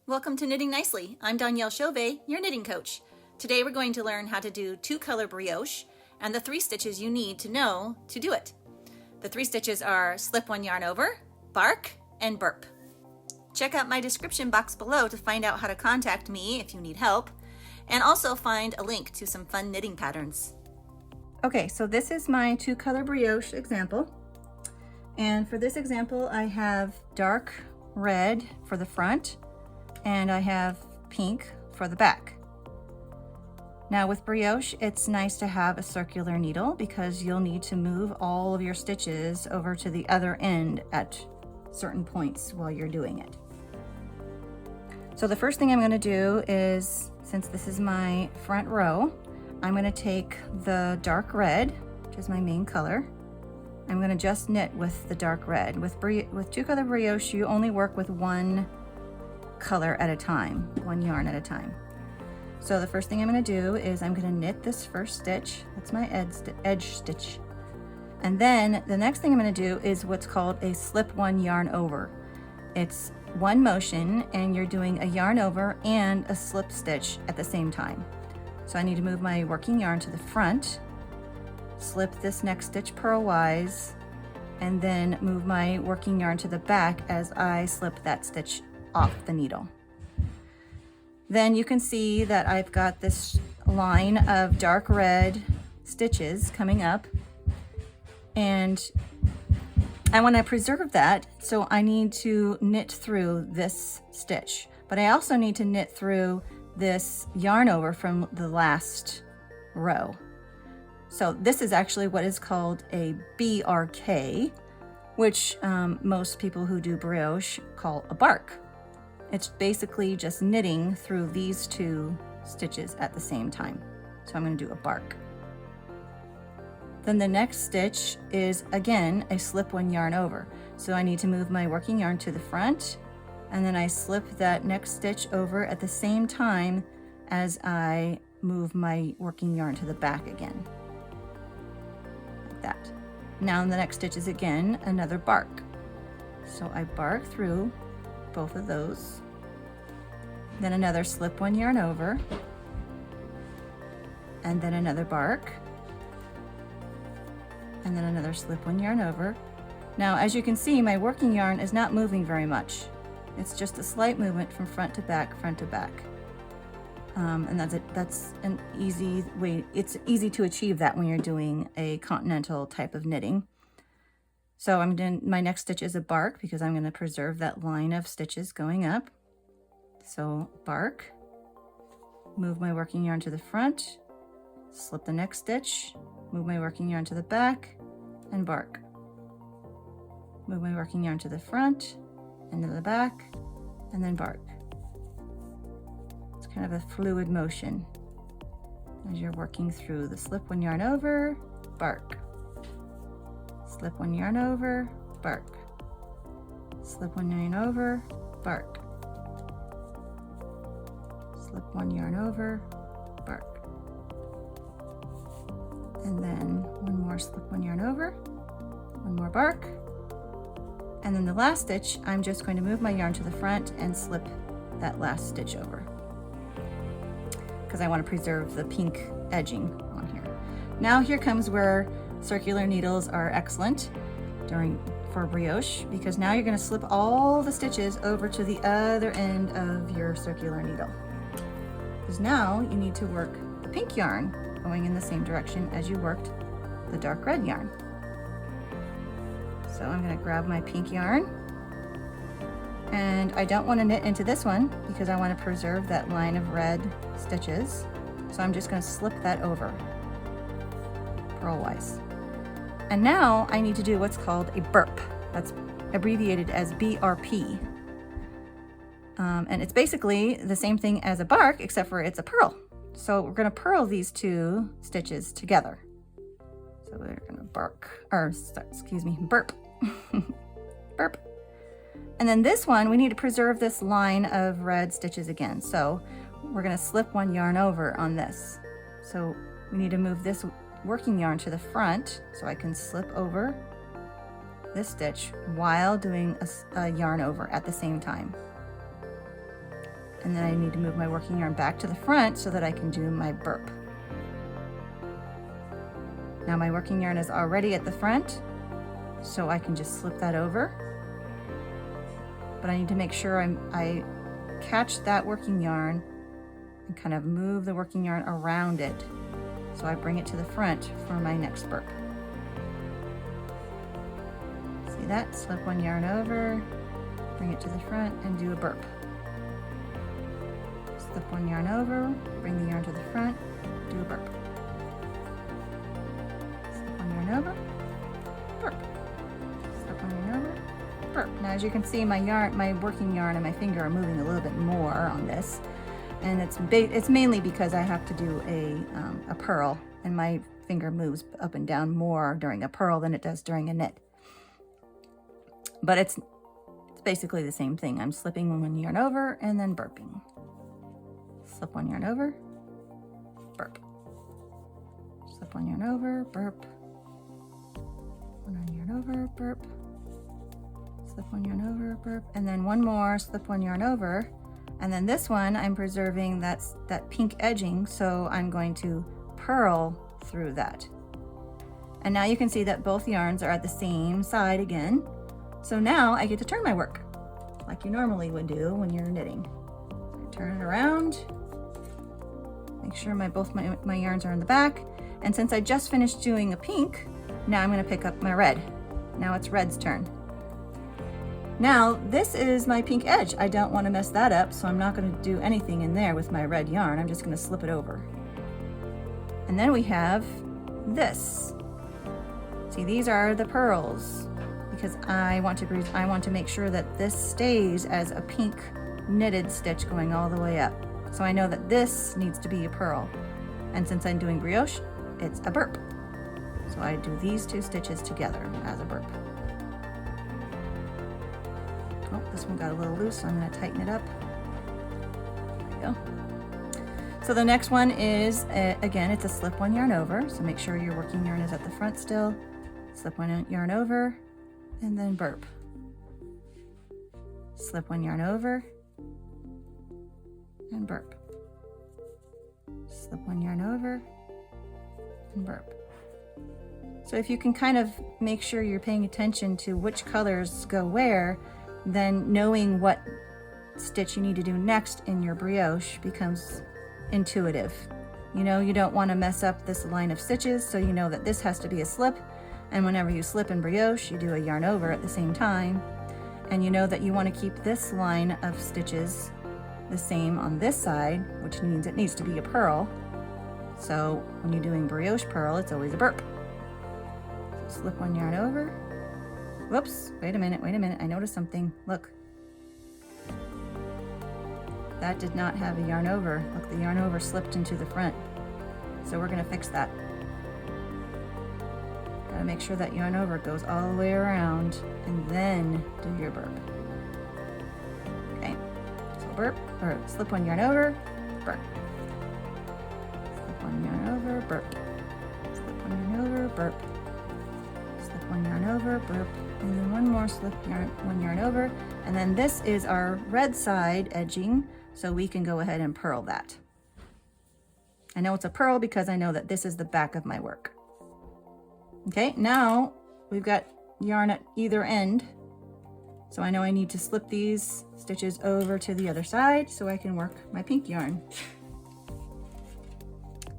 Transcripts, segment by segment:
Welcome to Knitting Nicely. I'm Danielle Chauvet, your knitting coach. Today we're going to learn how to do 2 color brioche and the 3 stitches you need to know to do it. The 3 stitches are slip 1 yarn over, bark, and burp. Check out my description box below to find out how to contact me if you need help, and also find a link to some fun knitting patterns. Okay, so this is my 2 color brioche example. And for this example, I have dark red for the front, and I have pink for the back. Now with brioche, it's nice to have a circular needle because you'll need to move all of your stitches over to the other end at certain points while you're doing it. So the first thing I'm going to do is, since this is my front row, I'm going to take the dark red, which is my main color. I'm going to just knit with the dark red. With 2 color brioche, you only work with 1 color at a time, 1 yarn at a time. So the first thing I'm going to do is I'm going to knit this first stitch. That's my edge stitch. And then the next thing I'm going to do is what's called a slip 1 yarn over. It's 1 motion and you're doing a yarn over and a slip stitch at the same time. So I need to move my working yarn to the front, slip this next stitch purlwise, and then move my working yarn to the back as I slip that stitch off the needle. Then you can see that I've got this line of dark red stitches coming up, and I want to preserve that, so I need to knit through this stitch, but I also need to knit through this yarn over from the last row. So this is actually what is called a BRK, which most people who do brioche call a bark. It's basically just knitting through these 2 stitches at the same time. So I'm going to do a bark. Then the next stitch is again a slip 1 yarn over. So I need to move my working yarn to the front, and then I slip that next stitch over at the same time as I move my working yarn to the back again. Like that. Now the next stitch is again another bark. So I bark through both of those, then another slip 1 yarn over, and then another bark, and then another slip 1 yarn over. Now as you can see, my working yarn is not moving very much. It's just a slight movement from front to back, and that's an easy way. It's easy to achieve that when you're doing a continental type of knitting. So I'm doing, my next stitch is a bark because I'm going to preserve that line of stitches going up. So bark, move my working yarn to the front, slip the next stitch, move my working yarn to the back, and bark. Move my working yarn to the front and to the back, and then bark. It's kind of a fluid motion as you're working through the slip 1 yarn over, bark. Slip 1 yarn over, bark. Slip 1 yarn over, bark. Slip 1 yarn over, bark. And then 1 more slip 1 yarn over, 1 more bark. And then the last stitch, I'm just going to move my yarn to the front and slip that last stitch over, because I want to preserve the pink edging on here. Now here comes where circular needles are excellent for brioche, because now you're going to slip all the stitches over to the other end of your circular needle, because now you need to work the pink yarn going in the same direction as you worked the dark red yarn. So I'm going to grab my pink yarn, and I don't want to knit into this one because I want to preserve that line of red stitches, so I'm just going to slip that over purlwise. And now I need to do what's called a burp. That's abbreviated as BRP. And it's basically the same thing as a bark, except for it's a purl. So we're going to purl these 2 stitches together. So we're going to burp. Burp. And then this one, we need to preserve this line of red stitches again. So we're going to slip 1 yarn over on this. So we need to move this working yarn to the front so I can slip over this stitch while doing a yarn over at the same time. and then I need to move my working yarn back to the front so that I can do my burp. Now my working yarn is already at the front, so I can just slip that over. But I need to make sure I catch that working yarn and kind of move the working yarn around it. So I bring it to the front for my next burp. See that? Slip one yarn over, bring it to the front and do a burp. Slip one yarn over, bring the yarn to the front, do a burp. Slip one yarn over, burp. Slip one yarn over, burp. Now as you can see, my working yarn and my finger are moving a little bit more on this. And it's mainly because I have to do a purl, and my finger moves up and down more during a purl than it does during a knit. But it's basically the same thing. I'm slipping one yarn over and then burping. Slip one yarn over, burp. Slip one yarn over, burp. One yarn over, burp. Slip one yarn over, burp. And then one more, slip one yarn over. And then this one, I'm preserving that pink edging, so I'm going to purl through that. And now you can see that both yarns are at the same side again. So now I get to turn my work, like you normally would do when you're knitting. So I turn it around, make sure both my yarns are in the back. And since I just finished doing a pink, now I'm gonna pick up my red. Now it's red's turn. Now, this is my pink edge. I don't want to mess that up, so I'm not going to do anything in there with my red yarn. I'm just going to slip it over. And then we have this. See, these are the purls because I want to make sure that this stays as a pink knitted stitch going all the way up. So I know that this needs to be a purl. And since I'm doing brioche, it's a burp. So I do these two stitches together as a burp. Oh, this one got a little loose, so I'm going to tighten it up. There we go. So the next one is, again, it's a slip one yarn over. So make sure your working yarn is at the front still. Slip one yarn over, and then burp. Slip one yarn over, and burp. Slip one yarn over, and burp. So if you can kind of make sure you're paying attention to which colors go where, then knowing what stitch you need to do next in your brioche becomes intuitive. You know, you don't want to mess up this line of stitches, so you know that this has to be a slip, and whenever you slip in brioche, you do a yarn over at the same time, and you know that you want to keep this line of stitches the same on this side, which means it needs to be a purl. So when you're doing brioche purl, it's always a burp. So slip one yarn over. Whoops, wait a minute, I noticed something. Look. That did not have a yarn over. Look, the yarn over slipped into the front. So we're gonna fix that. Gotta make sure that yarn over goes all the way around and then do your burp. Okay, so burp, or slip one yarn over, burp. Slip one yarn over, burp. Slip one yarn over, burp. Slip one yarn over, burp. And then one more slip one yarn over, and then this is our red side edging, so we can go ahead and purl that. I know it's a purl because I know that this is the back of my work. Okay, now we've got yarn at either end, so I know I need to slip these stitches over to the other side so I can work my pink yarn.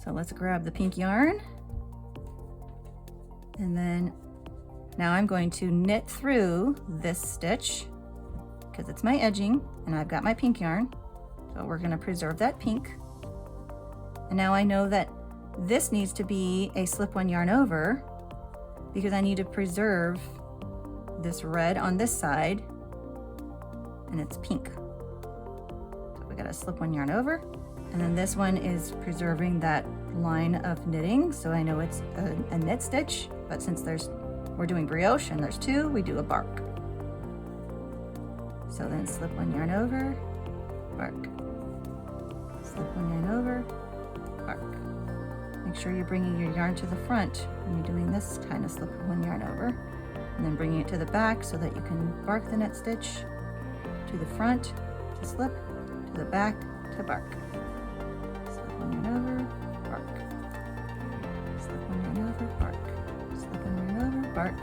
So let's grab the pink yarn, and then now I'm going to knit through this stitch because it's my edging and I've got my pink yarn. So we're going to preserve that pink. And now I know that this needs to be a slip one yarn over because I need to preserve this red on this side and it's pink. So we got to slip one yarn over, and then this one is preserving that line of knitting. So I know it's a knit stitch, but since we're doing brioche and there's two, we do a bark. So then slip one yarn over, bark. Slip one yarn over, bark. Make sure you're bringing your yarn to the front when you're doing this kind of slip one yarn over, and then bringing it to the back so that you can bark the knit stitch to the front, to slip, to to the back to bark. Slip one yarn over, bark. Slip one yarn over, bark. Slip one yarn over, bark.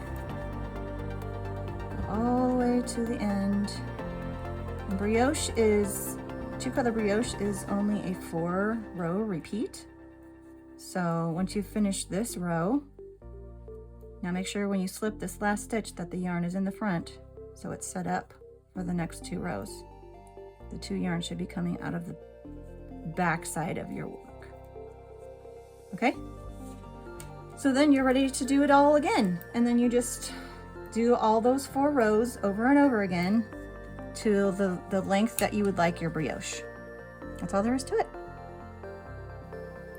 Go all the way to the end. And brioche is, 2-color brioche is only a 4-row repeat. So once you finish this row, now make sure when you slip this last stitch that the yarn is in the front, so it's set up for the next 2 rows. The 2 yarns should be coming out of the back side of your work. Okay? So then you're ready to do it all again. And then you just do all those 4 rows over and over again to the length that you would like your brioche. That's all there is to it.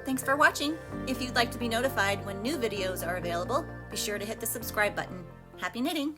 Thanks for watching. If you'd like to be notified when new videos are available, be sure to hit the subscribe button. Happy knitting!